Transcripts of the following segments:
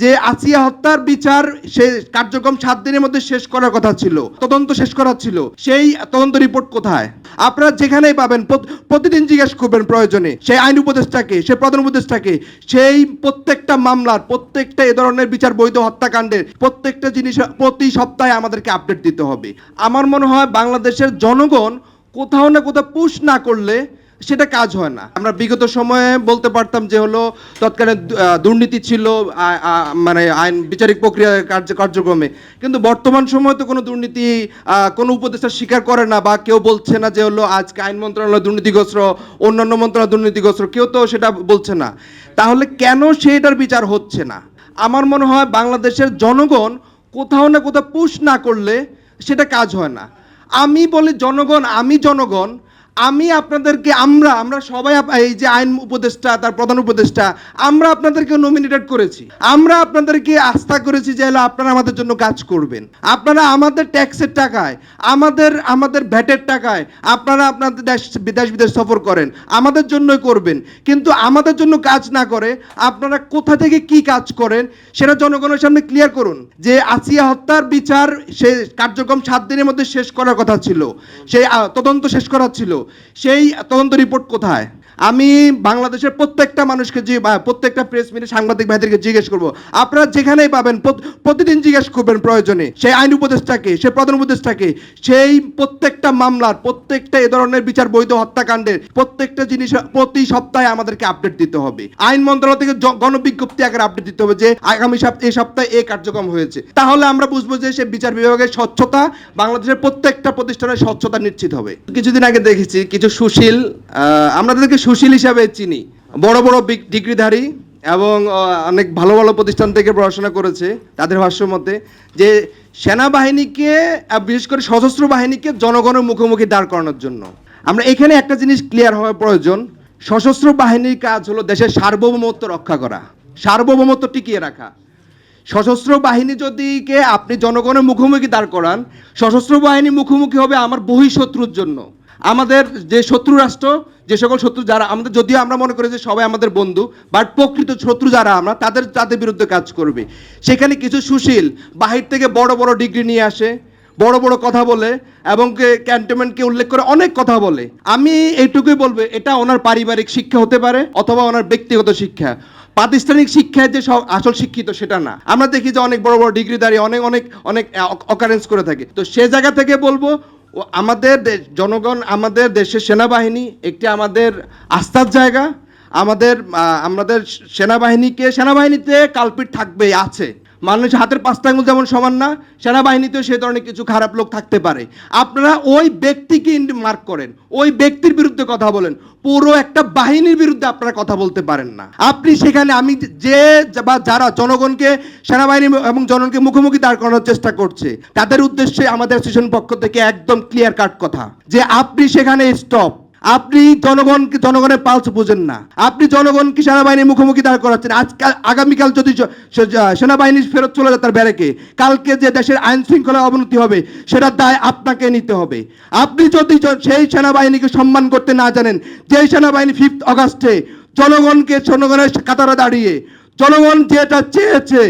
যে আসিয়া হত্যার বিচার সে কার্যক্রম 7 দিনের মধ্যে শেষ করার কথা ছিল, তদন্ত শেষ করা ছিল। সেই তদন্ত রিপোর্ট কোথায়? আপনারা যেখানেই পাবেন প্রতিদিন জিজ্ঞেস করবেন প্রয়োজনে সেই আইন উপদেষ্টাকে, সেই প্রধান উপদেষ্টাকে, সেই প্রত্যেকটা মামলার, প্রত্যেকটা এ ধরনের বিচার বৈধ হত্যাকাণ্ডের প্রত্যেকটা জিনিস প্রতি সপ্তাহে আমাদেরকে আপডেট দিতে হবে। আমার মনে হয় বাংলাদেশের জনগণ কোথাও না কোথাও পুশ না করলে সেটা কাজ হয় না। আমরা বিগত সময়ে বলতে পারতাম যে হলো তৎকালীন দুর্নীতি ছিল মানে আইন বিচারিক প্রক্রিয়া কার্যক্রমে, কিন্তু বর্তমান সময়ে তো কোনো দুর্নীতি কোনো উপদেষ্টা স্বীকার করে না বা কেউ বলছে না যে হলো আজকে আইন মন্ত্রণালয় দুর্নীতিগ্রস্ত, অন্যান্য মন্ত্রণালয় দুর্নীতিগ্রস্ত, কেউ তো সেটা বলছে না। তাহলে কেন সেটার বিচার হচ্ছে না? আমার মনে হয় বাংলাদেশের জনগণ কোথাও না কোথাও পুশ না করলে সেটা কাজ হয় না। আমি বলি জনগণ, আমি আপনাদেরকে, আমরা সবাই এই যে আইন উপদেষ্টা, তার প্রধান উপদেষ্টা, আমরা আপনাদেরকে নমিনেটেড করেছি, আমরা আপনাদেরকে আস্থা করেছি যে আপনারা আমাদের জন্য কাজ করবেন। আপনারা আমাদের ট্যাক্সের টাকায়, আমাদের ভ্যাটের টাকায় আপনারা আপনাদের দেশ বিদেশ সফর করেন, আমাদের জন্যই করবেন। কিন্তু আমাদের জন্য কাজ না করে আপনারা কোথা থেকে কি কাজ করেন সেটা জনগণের সামনে ক্লিয়ার করুন। যে আসিয়া হত্যার বিচার সে কার্যক্রম 7 দিনের মধ্যে শেষ করার কথা ছিল, সেই তদন্ত শেষ করা ছিল, সেই তদন্ত রিপোর্ট কোথায়? আমি বাংলাদেশের প্রত্যেকটা মানুষকে, যে প্রত্যেকটা প্রেস মিটে সাংবাদিক ভাইদেরকে জিজ্ঞেস করবো, আপনারা যেখানেই পাবেন প্রতিদিন জিজ্ঞেস করবেন প্রয়োজনে সেই আইন উপদেষ্টাকে, সেই প্রধান উপদেষ্টাকে, সেই প্রত্যেকটা মামলার, প্রত্যেকটা এ ধরনের বিচার বৈধ হত্যাকাণ্ডের প্রত্যেকটা জিনিস প্রতি সপ্তাহে আমাদেরকে আপডেট দিতে হবে। আইন মন্ত্রণালয় থেকে গণবিজ্ঞপ্তি আকারে আপডেট দিতে হবে যে আগামী এই সপ্তাহে এই কার্যক্রম হয়েছে। তাহলে আমরা বুঝবো যে সে বিচার বিভাগের স্বচ্ছতা, বাংলাদেশের প্রত্যেকটা প্রতিষ্ঠানের স্বচ্ছতা নিশ্চিত হবে। কিছুদিন আগে দেখেছি কিছু সুশীল, আমরা তাদেরকে সুশীল হিসাবে চিনি, বড় বড় ডিগ্রিধারী এবং অনেক ভালো ভালো প্রতিষ্ঠান থেকে পড়াশোনা করেছে, তাদের ভাষ্য মতে যে সেনাবাহিনীকে, বিশেষ করে সশস্ত্র বাহিনীকে জনগণের মুখোমুখি দাঁড় করানোর জন্য। আমরা এখানে একটা জিনিস ক্লিয়ার হওয়া প্রয়োজন, সশস্ত্র বাহিনীর কাজ হলো দেশের সার্বভৌমত্ব রক্ষা করা, সার্বভৌমত্ব টিকিয়ে রাখা। সশস্ত্র বাহিনী যদিকে আপনি জনগণের মুখোমুখি দাঁড় করান, সশস্ত্র বাহিনী মুখোমুখি হবে আমার বহিঃশত্রুর জন্য। আমাদের যে শত্রু রাষ্ট্র, যে সকল শত্রু যারা আমাদের, যদিও আমরা মনে করি যে সবাই আমাদের বন্ধু, বাট প্রকৃত শত্রু যারা আমরা, তাদের বিরুদ্ধে কাজ করবে। সেখানে কিছু সুশীল বাহির থেকে বড় বড় ডিগ্রি নিয়ে আসে, বড় বড় কথা বলে এবং ক্যান্টনমেন্টকে উল্লেখ করে অনেক কথা বলে। আমি এইটুকুই বলবো, এটা ওনার পারিবারিক শিক্ষা হতে পারে অথবা ওনার ব্যক্তিগত শিক্ষা। প্রাতিষ্ঠানিক শিক্ষায় যে সব আসল শিক্ষিত সেটা না। আমরা দেখি যে অনেক বড় বড় ডিগ্রিধারী অনেক অনেক অনেক অকারেন্স করে থাকে। তো সে জায়গা থেকে বলবো, আমাদের জনগণ, আমাদের দেশের সেনাবাহিনী একটি আমাদের আস্থার জায়গা। আমাদের সেনাবাহিনীতে কালপিট থাকবে, আছে। মানুষ হাতের 5টা আঙুল যেমন সমান না, সেনাবাহিনীতেও সে ধরনের কিছু খারাপ লোক থাকতে পারে। আপনারা ওই ব্যক্তিকে মার্ক করেন, ওই ব্যক্তির বিরুদ্ধে কথা বলেন, পুরো একটা বাহিনীর বিরুদ্ধে আপনারা কথা বলতে পারেন না। আপনি সেখানে, আমি যে বা যারা জনগণকে, সেনাবাহিনী এবং জনগণকে মুখোমুখি দাঁড় করানোর চেষ্টা করছে, তাদের উদ্দেশ্যে আমাদের অ্যাসোসিয়েশন পক্ষ থেকে একদম ক্লিয়ার কাট কথা যে আপনি সেখানে স্টপ। আপনি জনগণের পালস বুঝেন না, আপনি জনগণকে সেনাবাহিনীর মুখোমুখি দাঁড় করাচ্ছেন। আগামীকাল যদি সেনাবাহিনী ফেরত চলে যায় তার ব্যারেকে, কালকে যে দেশের আইন শৃঙ্খলার অবনতি হবে সেটার দায় আপনাকে নিতে হবে। আপনি যদি সেই সেনাবাহিনীকে সম্মান করতে না জানেন, যেই সেনাবাহিনী 5 অগাস্টে জনগণের কাতারে দাঁড়িয়ে, জনগণ যেটা চেয়েছে,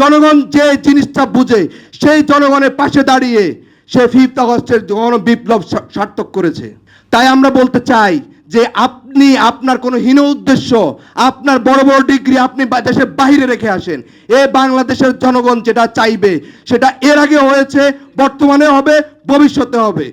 জনগণ যে জিনিসটা বুঝে, সেই জনগণের পাশে দাঁড়িয়ে সে 5 অগাস্টের বিপ্লব সার্থক করেছে। তাই আমরা বলতে চাই যে আপনি আপনার কোনো হীন উদ্দেশ্য, আপনার বড় বড় ডিগ্রি আপনি দেশের বাইরে রেখে আসেন। বাংলাদেশের জনগণ যেটা চাইবে সেটা এর আগে হয়েছে, বর্তমানে হবে, ভবিষ্যতে হবে।